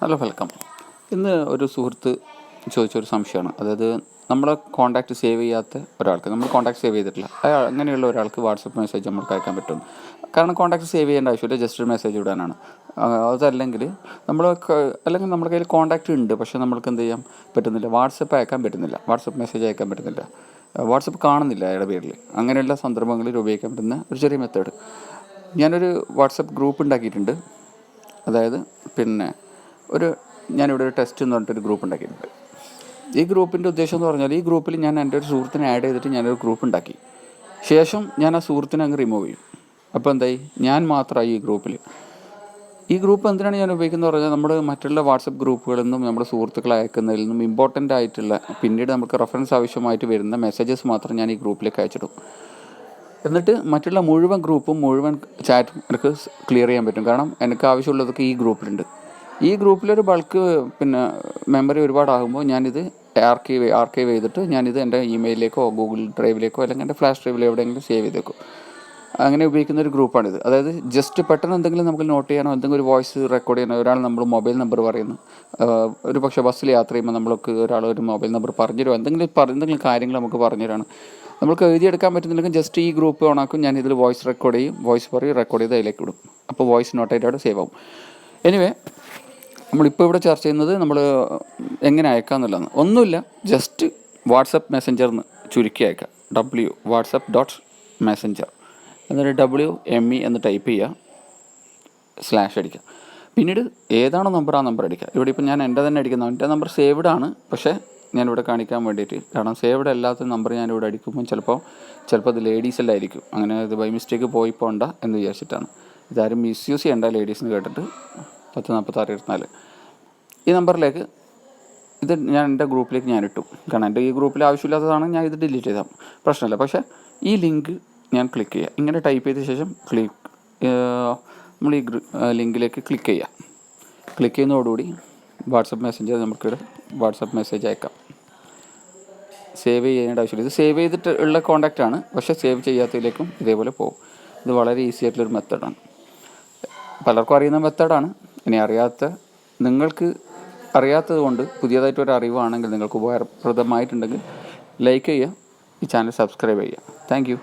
Hello, welcome. ഇന്ന് ഒരു സുഹൃത്ത് ചോദിച്ചൊരു സംശയമാണ്. അതായത് നമ്മളെ കോൺടാക്റ്റ് സേവ് ചെയ്യാത്ത ഒരാൾക്ക്, നമ്മൾ കോൺടാക്ട് സേവ് ചെയ്തിട്ടില്ല, അങ്ങനെയുള്ള ഒരാൾക്ക് വാട്സപ്പ് മെസ്സേജ് നമ്മൾക്ക് അയക്കാൻ പറ്റും. കാരണം കോൺടാക്ട് സേവ് ചെയ്യേണ്ട ആവശ്യമില്ല, ജസ്റ്റ് ഒരു മെസ്സേജ് വിടാനാണ്. അതല്ലെങ്കിൽ അല്ലെങ്കിൽ നമ്മുടെ കയ്യിൽ കോൺടാക്റ്റ് ഉണ്ട്, പക്ഷേ നമ്മൾക്ക് എന്ത് ചെയ്യാൻ പറ്റുന്നില്ല, വാട്സപ്പ് അയക്കാൻ പറ്റുന്നില്ല, വാട്സപ്പ് മെസ്സേജ് അയക്കാൻ പറ്റുന്നില്ല, വാട്സപ്പ് കാണുന്നില്ല അയാളുടെ പേരിൽ. അങ്ങനെയുള്ള സന്ദർഭങ്ങളിൽ ഉപയോഗിക്കാൻ പറ്റുന്ന ഒരു ചെറിയ മെത്തേഡ്. ഞാനൊരു വാട്സപ്പ് ഗ്രൂപ്പ് ഉണ്ടാക്കിയിട്ടുണ്ട്. അതായത് ഞാനിവിടെ ഒരു ടെസ്റ്റ് എന്ന് പറഞ്ഞിട്ടൊരു ഗ്രൂപ്പ് ഉണ്ടാക്കിയിട്ടുണ്ട്. ഈ ഗ്രൂപ്പിൻ്റെ ഉദ്ദേശം എന്ന് പറഞ്ഞാൽ, ഈ ഗ്രൂപ്പിൽ ഞാൻ എൻ്റെ ഒരു സുഹൃത്തിനെ ആഡ് ചെയ്തിട്ട് ഞാനൊരു ഗ്രൂപ്പ് ഉണ്ടാക്കി. ശേഷം ഞാൻ ആ സുഹൃത്തിനെ അങ്ങ് റിമൂവ് ചെയ്യും. അപ്പോൾ എന്തായി, ഞാൻ മാത്രമായി ഈ ഗ്രൂപ്പിൽ. ഈ ഗ്രൂപ്പ് എന്തിനാണ് ഞാൻ ഉപയോഗിക്കുന്നത് പറഞ്ഞാൽ, നമ്മൾ മറ്റുള്ള വാട്സപ്പ് ഗ്രൂപ്പുകളിൽ നിന്നും നമ്മുടെ സുഹൃത്തുക്കളെ അയക്കുന്നതിൽ നിന്നും ഇമ്പോർട്ടൻ്റ് ആയിട്ടുള്ള, പിന്നീട് നമുക്ക് റെഫറൻസ് ആവശ്യമായിട്ട് വരുന്ന മെസ്സേജസ് മാത്രം ഞാൻ ഈ ഗ്രൂപ്പിലേക്ക് അയച്ചിടും. എന്നിട്ട് മറ്റുള്ള മുഴുവൻ ഗ്രൂപ്പും മുഴുവൻ ചാറ്റും എനിക്ക് ക്ലിയർ ചെയ്യാൻ പറ്റും. കാരണം എനിക്ക് ആവശ്യമുള്ളതൊക്കെ ഈ ഗ്രൂപ്പിലുണ്ട്. ഈ ഗ്രൂപ്പിലൊരു ബൾക്ക് മെമ്മറി ഒരുപാടാകുമ്പോൾ ഞാനിത് ആർക്കൈവ് ചെയ്തിട്ട് ഞാനിത് എൻ്റെ ഇമെയിലിലേക്കോ ഗൂഗിൾ ഡ്രൈവിലേക്കോ അല്ലെങ്കിൽ എൻ്റെ ഫ്ലാഷ് ഡ്രൈവിലോ എവിടെയെങ്കിലും സേവ് ചെയ്തേക്കും. അങ്ങനെ ഉപയോഗിക്കുന്ന ഒരു ഗ്രൂപ്പാണിത്. അതായത് ജസ്റ്റ് പെട്ടെന്ന് എന്തെങ്കിലും നമുക്ക് നോട്ട് ചെയ്യാനോ, എന്തെങ്കിലും ഒരു വോയിസ് റെക്കോർഡ് ചെയ്യാനോ, ഒരാൾ നമ്മൾ മൊബൈൽ നമ്പർ പറയുന്നു, ഒരു പക്ഷേ ബസ്സിൽ യാത്ര ചെയ്യുമ്പോൾ നമ്മൾക്ക് ഒരാൾ ഒരു മൊബൈൽ നമ്പർ പറഞ്ഞുതരുമോ, എന്തെങ്കിലും കാര്യങ്ങൾ നമുക്ക് പറഞ്ഞുതരാണ്, നമുക്ക് എഴുതിയെടുക്കാൻ പറ്റുന്നില്ലെങ്കിൽ ജസ്റ്റ് ഈ ഗ്രൂപ്പ് ഓണാക്കും, ഞാൻ ഇതിൽ വോയിസ് റെക്കോർഡ് ചെയ്യും, വോയിസ് പറയും, റെക്കോർഡ് ചെയ്ത് അതിലേക്ക് വിടും. അപ്പോൾ വോയിസ് നോട്ടായിട്ട് അവിടെ സേവ് ആവും. എനിവേ, നമ്മളിപ്പോൾ ഇവിടെ ചർച്ച ചെയ്യുന്നത് നമ്മൾ എങ്ങനെ അയക്കാം എന്നുള്ളതാണ്. ഒന്നുമില്ല, ജസ്റ്റ് വാട്സപ്പ് മെസ്സഞ്ചറിന് ചുരുക്കി അയക്കുക. WhatsApp.messenger എന്നിട്ട് WME എന്ന് ടൈപ്പ് ചെയ്യുക, സ്ലാഷ് അടിക്കുക. പിന്നീട് ഏതാണോ നമ്പർ, ആ നമ്പർ അടിക്കുക. ഇവിടെ ഇപ്പോൾ ഞാൻ എൻ്റെ തന്നെ അടിക്കുന്നത്, എൻ്റെ നമ്പർ സേവ്ഡ് ആണ്, പക്ഷേ ഞാനിവിടെ കാണിക്കാൻ വേണ്ടിയിട്ട്, കാരണം സേവ്ഡ് അല്ലാത്ത നമ്പർ ഞാനിവിടെ അടിക്കുമ്പോൾ ചിലപ്പോൾ അത് ലേഡീസിലായിരിക്കും. അങ്ങനെ ഇത് ബൈ മിസ്റ്റേക്ക് പോയി പോകണ്ട എന്ന് വിചാരിച്ചിട്ടാണ്. ഇതാരും മിസ്യൂസ് ചെയ്യേണ്ട ലേഡീസിന് കേട്ടിട്ട്. 104624 ഈ നമ്പറിലേക്ക് ഇത് ഞാൻ എൻ്റെ ഗ്രൂപ്പിലേക്ക് ഞാനിട്ടു. കാരണം എൻ്റെ ഈ ഗ്രൂപ്പിൽ ആവശ്യമില്ലാത്തതാണ്, ഞാൻ ഇത് ഡിലീറ്റ് ചെയ്താൽ പ്രശ്നമില്ല. പക്ഷേ ഈ ലിങ്ക് ഞാൻ ക്ലിക്ക് ചെയ്യുക. ഇങ്ങനെ ടൈപ്പ് ചെയ്ത ശേഷം നമ്മൾ ഈ ലിങ്കിലേക്ക് ക്ലിക്ക് ചെയ്യുക. ക്ലിക്ക് ചെയ്യുന്നതോടുകൂടി വാട്സപ്പ് മെസ്സഞ്ചർ നമുക്കിവിടെ വാട്സപ്പ് മെസ്സേജ് അയക്കാം. സേവ് ചെയ്യേണ്ട ആവശ്യമില്ല. ഇത് സേവ് ചെയ്തിട്ട് ഉള്ള കോൺടാക്റ്റാണ്, പക്ഷേ സേവ് ചെയ്യാത്തതിലേക്കും ഇതേപോലെ പോകും. ഇത് വളരെ ഈസി ആയിട്ടുള്ളൊരു മെത്തേഡാണ്. പലർക്കും അറിയുന്ന മെത്തേഡാണ്. ഇനി നിങ്ങൾക്ക് അറിയാത്തത് കൊണ്ട് പുതിയതായിട്ടൊരു അറിവാണെങ്കിൽ, നിങ്ങൾക്ക് ഉപകാരപ്രദമായിട്ടുണ്ടെങ്കിൽ ലൈക്ക് ചെയ്യുക, ഈ ചാനൽ സബ്സ്ക്രൈബ് ചെയ്യുക. Thank you.